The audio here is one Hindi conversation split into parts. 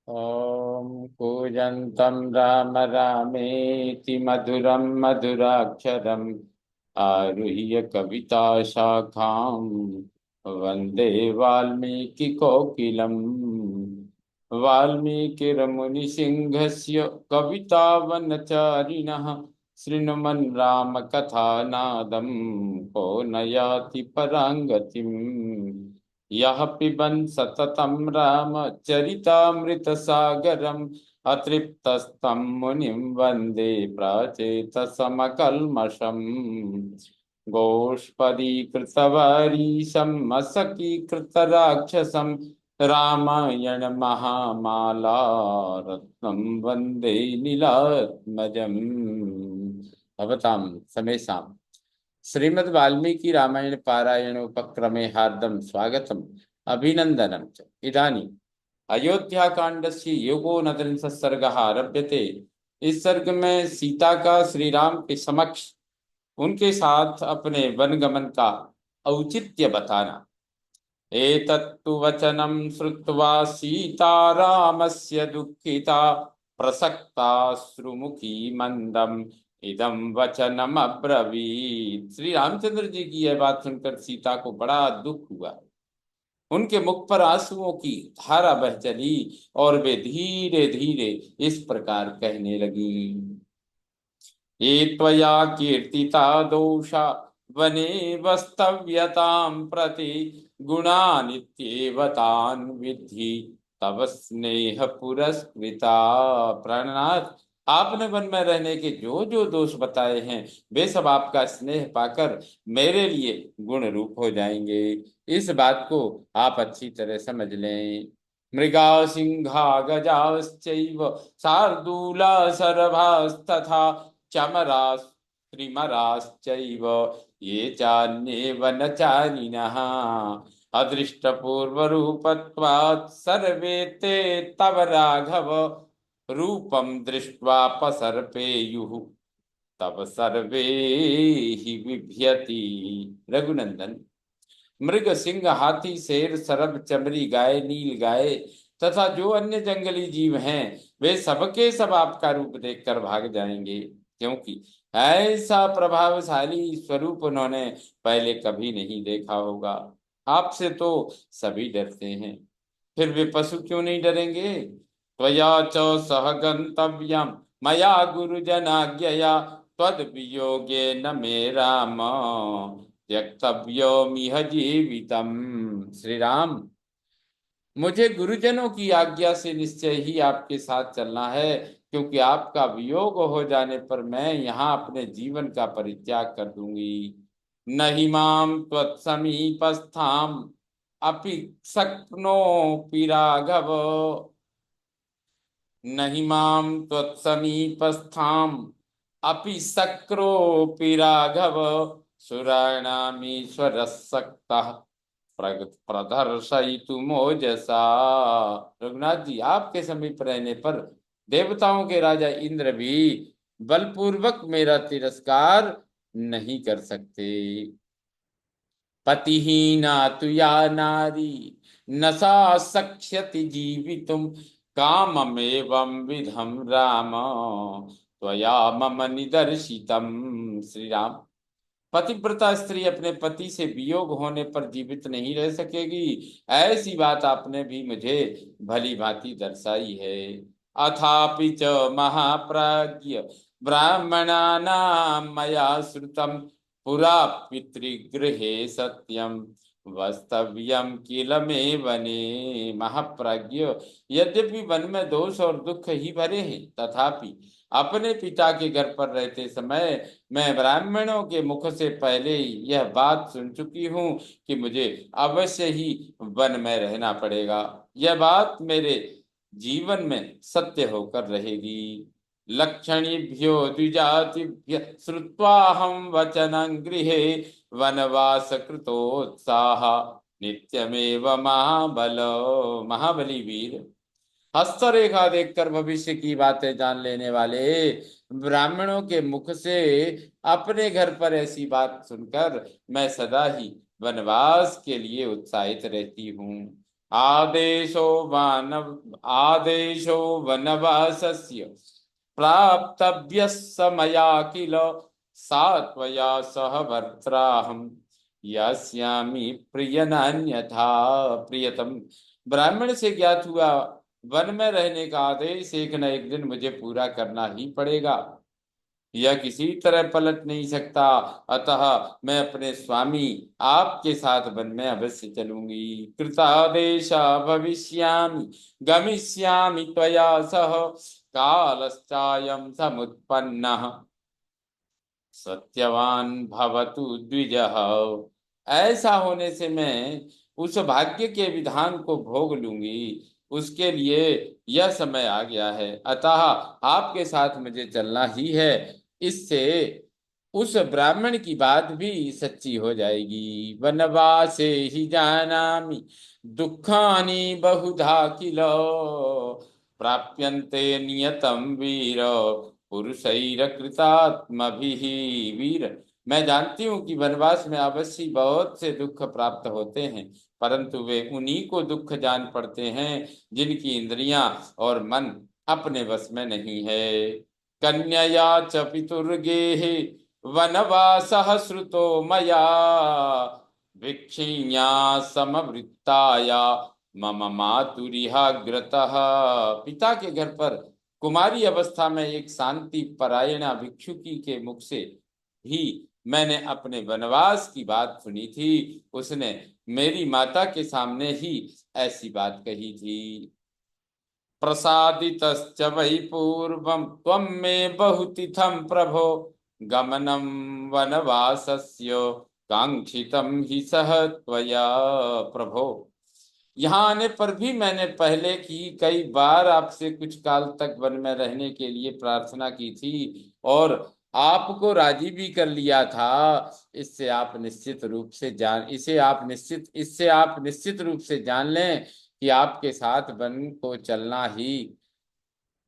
ॐ कूजन्तं राम रामेति मधुरं मधुराक्षरम् आरुह्य कविताशाखां वन्दे वाल्मीकिकोकिलम्। वाल्मीकिर्मुनिसिंहस्य कवितावनचारिणः शृण्वन् रामकथानादं को न याति परां गतिम्। यः पिबन् सततं रामचरितामृतसागरम् अतृप्तस्तं मुनिं वन्दे प्राचेतसमकल्मषम्। गोष्पदीकृतवारीशं मसकीकृतराक्षसं रामायण महामाला रत्नं वन्दे नीलात्मजम्। भवतां समेषां श्रीमद् वाल्मीकि रामायण पारायण उपक्रमे हार्दं स्वागतम् अभिनंदनं च। इदानीम् अयोध्याकांडस्य एकोनत्रिंशः सर्गः आरभ्यते। इस सर्ग में सीता का श्री राम के समक्ष उनके साथ अपने वनगमन का औचित्य बताना। एतत्तु वचनं श्रुत्वा सीता रामस्य दुःखिता प्रसक्ताश्रुमुखी मंदम इदम वचनम अब्रवीत। श्री रामचंद्र जी की यह बात सुनकर सीता को बड़ा दुख हुआ। उनके मुख पर आंसुओं की धारा बह चली और वे धीरे धीरे इस प्रकार कहने लगी। ये त्वया कीर्तिता दोषा वने वस्तव्यतां प्रति गुणानित्येव तान् विद्धि तव स्नेह पुरस्कृता। प्राणनाथ, आपने वन में रहने के जो जो दोष बताए हैं वे सब आपका स्नेह पाकर मेरे लिए गुण रूप हो जाएंगे। इस बात को आप अच्छी तरह समझ लें। मृगा सिंहा गजाश्चैव शार्दूला सर्वास्तथा चमरास्त्रिमराश्चैव ये चान्ये वनचारिणः अदृष्टपूर्वरूपत्वात् सर्वे ते तव राघव रूपं दृष्ट्वा पसर्पेयुः तब सर्वे ही विभ्यति। रघुनंदन, मृग सिंह हाथी शेर सरब चमरी गाय नील गाय तथा जो अन्य जंगली जीव हैं वे सबके सब आपका रूप देखकर भाग जाएंगे, क्योंकि ऐसा प्रभावशाली स्वरूप उन्होंने पहले कभी नहीं देखा होगा। आपसे तो सभी डरते हैं, फिर वे पशु क्यों नहीं डरेंगे। त्वया च सह गंतव्यम मया गुरुजनाज्ञया त्वद्वियोगे न मे राम त्यक्तव्योमिह जीवितम। श्री राम, मुझे गुरुजनों की आज्ञा से निश्चय ही आपके साथ चलना है, क्योंकि आपका वियोग हो जाने पर मैं यहाँ अपने जीवन का परित्याग कर दूंगी। नहीं माम त्वत्समीपस्थाम अपि शक्नोपि राघव नहीं माम त्वत्समीपस्थाम अपि शक्रोपि राघव सुराणामीश्वरसक्तः प्रदर्शयितुमोजसा। रघुनाथ जी, आपके समीप रहने पर देवताओं के राजा इंद्र भी बलपूर्वक मेरा तिरस्कार नहीं कर सकते। पतिहीना तु या नारी न सा शक्ष्यति जीवितुम काममेवं विधम राम त्वया मम निदर्शितम। श्री राम, पतिव्रता स्त्री अपने पति से वियोग होने पर जीवित नहीं रह सकेगी, ऐसी बात आपने भी मुझे भली भांति दर्शाई है। अथापि च महाप्राज्य ब्राह्मणानां मया श्रुतम पुरा पितृगृहे सत्यम वस्तव्यम किल मे वने। महाप्राज्य, यद्यपि वन में दोष और दुख ही भरे हैं, तथापि अपने पिता के घर पर रहते समय मैं ब्राह्मणों के मुख से पहले ही यह बात सुन चुकी हूँ कि मुझे अवश्य ही वन में रहना पड़ेगा। यह बात मेरे जीवन में सत्य होकर रहेगी। लक्षणीभ्यो द्विजातिभ्य श्रुत्वाहं वचनं गृहे वनवास कृतोत्साह नित्यमेव महाबल। महाबली वीर, हस्तरेखा देखकर भविष्य की बातें जान लेने वाले ब्राह्मणों के मुख से अपने घर पर ऐसी बात सुनकर मैं सदा ही वनवास के लिए उत्साहित रहती हूँ। आदेशो वनवासस्य प्राप्तव्यस्य मया किल सात्वया सह वर्त्राहम् यास्यामि प्रियनान्यथा। प्रियतम, ब्राह्मण से ज्ञात हुआ वन में रहने का आदेश एक न एक दिन मुझे पूरा करना ही पड़ेगा, यह किसी तरह पलट नहीं सकता। अतः मैं अपने स्वामी आपके साथ वन में अवश्य चलूंगी। कृतादेशा भविष्यामि गमिष्यामि त्वया सह कालश्चायं समुत्पन्नः सत्यवान भवतु द्विजः। ऐसा होने से मैं उस भाग्य के विधान को भोग लूंगी, उसके लिए यह समय आ गया है। अतः आपके साथ मुझे चलना ही है, इससे उस ब्राह्मण की बात भी सच्ची हो जाएगी। वनवासे ही जानामि दुखानि बहुधा किल प्राप्यन्ते नियतम वीर पुरुषैरकृतात्मभिः। वीर, मैं जानती हूँ कि वनवास में अवश्य बहुत से दुख प्राप्त होते हैं, परंतु वे उन्हीं को दुख जान पड़ते हैं जिनकी इंद्रियां और मन अपने वश में नहीं है। कन्यया च पितुर्गेः वनवासः श्रुतो मया भिक्षिण्या समवृत्ताया मम मातुरिहाग्रतः। पिता के घर पर कुमारी अवस्था में एक शांति परायणा भिक्षुकी के मुख से भी मैंने अपने वनवास की बात सुनी थी। उसने मेरी माता के सामने ही ऐसी बात कही थी। प्रसादितश्च वै पूर्वं त्वं मे बहुतिथं प्रभो गमनं वनवासस्य कांक्षितं हि सह त्वया प्रभो। यहाँ आने पर भी मैंने पहले की कई बार आपसे कुछ काल तक वन में रहने के लिए प्रार्थना की थी और आपको राजी भी कर लिया था। इससे आप निश्चित रूप से जान लें कि आपके साथ वन को चलना ही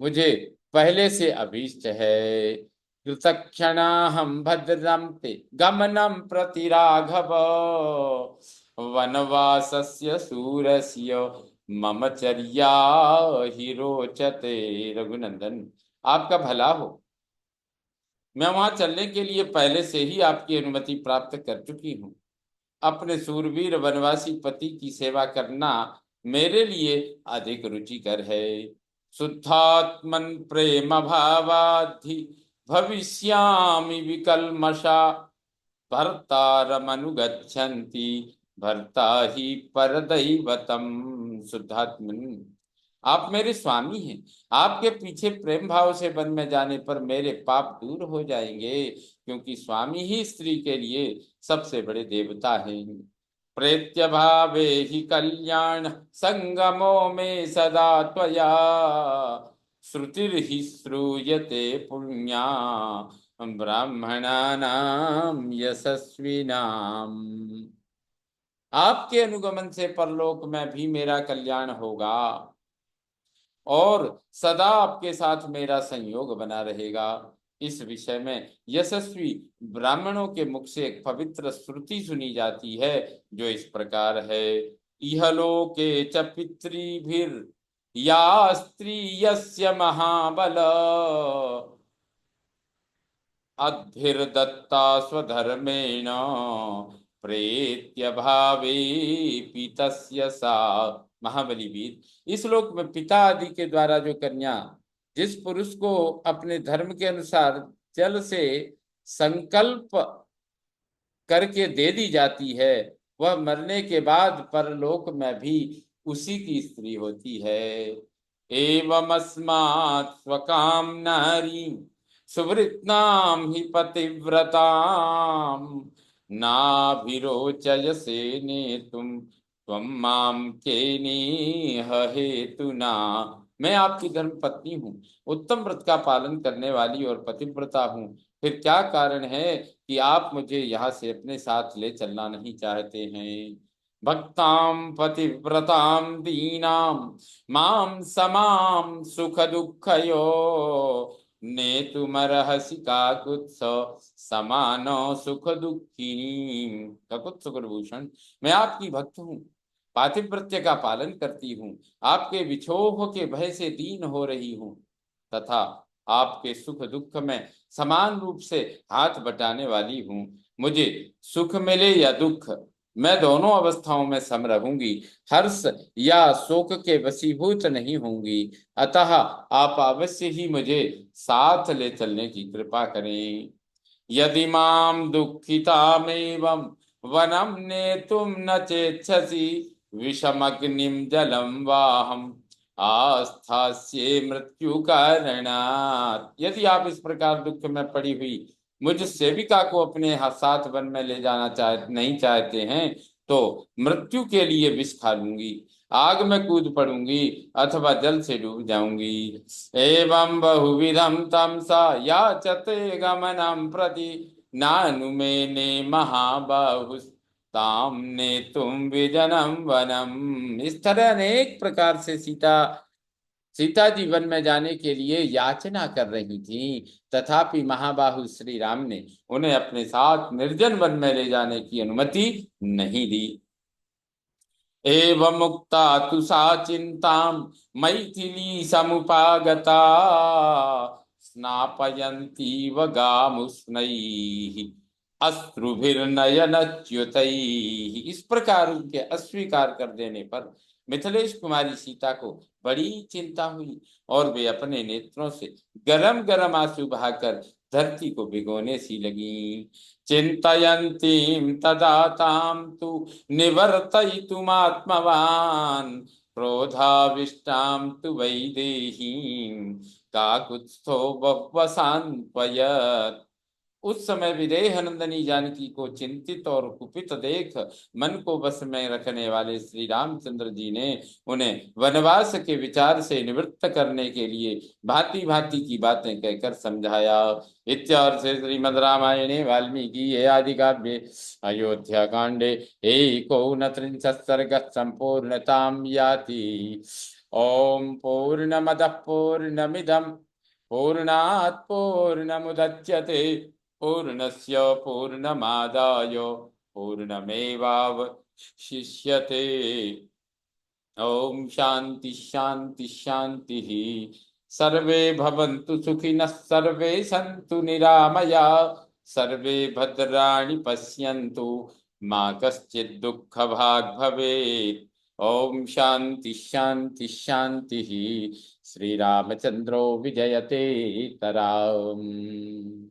मुझे पहले से अभीष्ट है। कृतक्षणाहं भद्रं ते गमनं प्रति राघव वनवासस्य सूरस्य मम चर्या हि रोचते। रघुनंदन, आपका भला हो, मैं वहां चलने के लिए पहले से ही आपकी अनुमति प्राप्त कर चुकी हूँ। अपने सूरवीर वनवासी पति की सेवा करना मेरे लिए अधिक रुचिकर है। शुद्धात्मन प्रेम भावाधि भविष्यामि विकल्मषा भर्तारमनुगच्छन्ति भर्ता ही परदैवतम। शुद्धात्मन, आप मेरे स्वामी हैं, आपके पीछे प्रेम भाव से वन में जाने पर मेरे पाप दूर हो जाएंगे, क्योंकि स्वामी ही स्त्री के लिए सबसे बड़े देवता हैं। प्रेत्य भावे ही कल्याण संगमो में सदा त्वया श्रुतिर्हि श्रूयते पुण्या ब्राह्मणानां यशस्विनाम। आपके अनुगमन से परलोक में भी मेरा कल्याण होगा और सदा आपके साथ मेरा संयोग बना रहेगा। इस विषय में यशस्वी ब्राह्मणों के मुख से एक पवित्र श्रुति सुनी जाती है जो इस प्रकार है। इहलोके च पितृभिर या स्त्री यस्य महाबल अद्भिर्दत्ता स्वधर्मेण प्रेत्य भावे पितस्य सा। महाबली वीर, इस लोक में पिता आदि के द्वारा जो कन्या जिस पुरुष को अपने धर्म के अनुसार जल से संकल्प करके दे दी जाती है, वह मरने के बाद परलोक में भी उसी की स्त्री होती है। एवमस्मात् स्वकाम नारी सुवृत्नाम हि पतिव्रताम नाभिरोचयसे नेतुम त्वं मां केनेह हेतुना। मैं आपकी धर्म पत्नी हूँ, उत्तम व्रत का पालन करने वाली और पतिव्रता हूँ। फिर क्या कारण है कि आप मुझे यहाँ से अपने साथ ले चलना नहीं चाहते हैं। भक्ताम पतिव्रताम दीनाम माम समाम सुख दुःखयो नेतुमर्हसि काकुत्स समानो सुख दुखिनी। काकुत्स सुखभूषण, मैं आपकी भक्त हूँ, पातिव्रत्य का पालन करती हूँ, आपके विछोह के भय से दीन हो रही हूँ तथा आपके सुख दुख में समान रूप से हाथ बटाने वाली हूँ। मुझे सुख मिले या दुख, मैं दोनों अवस्थाओं में सम रहूंगी, हर्ष या शोक के वशीभूत नहीं होंगी। अतः आप अवश्य ही मुझे साथ ले चलने की कृपा करें। यदि माम दुःखितामेवं वनं नेतुं न चेच्छसि विषमग्निं जलं वाहम आस्थास्ये मृत्यु कारणात्। यदि आप इस प्रकार दुख में पड़ी हुई मुझ सेविका को अपने साथ वन में ले जाना नहीं चाहते हैं तो मृत्यु के लिए विष खा लूंगी, आग में कूद पड़ूंगी अथवा जल से डूब जाऊंगी। एवं बहुविधम तमसा याचते गमनम प्रति नानुमेने महाबाहुस्ताम ने तुम विजनम वनम। इस तरह अनेक प्रकार से सीता जी वन में जाने के लिए याचना कर रही थी, तथापि महाबाहु श्री राम ने उन्हें अपने साथ निर्जन वन में ले जाने की अनुमति नहीं दी। एवं मुक्ता तु सा चिंतां मैथिली समुपागता स्नापयन्तीव गामुष्णैः अश्रुभिर्नयनच्युतैः। इस प्रकार उनके अस्वीकार कर देने पर मिथिलेश कुमारी सीता को बड़ी चिंता हुई और वे अपने नेत्रों से गरम गरम आंसू बहाकर धरती को भिगोने सी लगी। चिंतयन्तीं तदा तां तु निवर्तयितुमात्मवान् क्रोधाविष्टां तु वैदेहीं काकुत्स्थो बह्वसान्त्वयत्। उस समय विदेह नंदनी जानकी को चिंतित और कुपित देख मन को बस में रखने वाले श्री रामचंद्र जी ने उन्हें वनवास के विचार से निवृत्त करने के लिए भांति भांति की बातें कहकर समझाया। इत्यार्थ श्रीमद् रामायणे वाल्मीकि आदि काव्ये अयोध्या कांडे एकोनत्रिंशत् सर्गः संपूर्णतां याति। ओम पूर्णमदः पूर्णमिदं पूर्णात् पूर्णमुदच्यते पूर्णस्य पूर्णमादाय पूर्णमेवावशिष्यते। ओम शांति शांति शांति। सर्वे भवन्तु सुखिनः सर्वे सन्तु निरामया सर्वे भद्राणि पश्यन्तु मा कश्चित् दुःखभाग् भवेत्। ओम शांति शांति शांति। श्री रामचंद्रो विजयते तराम।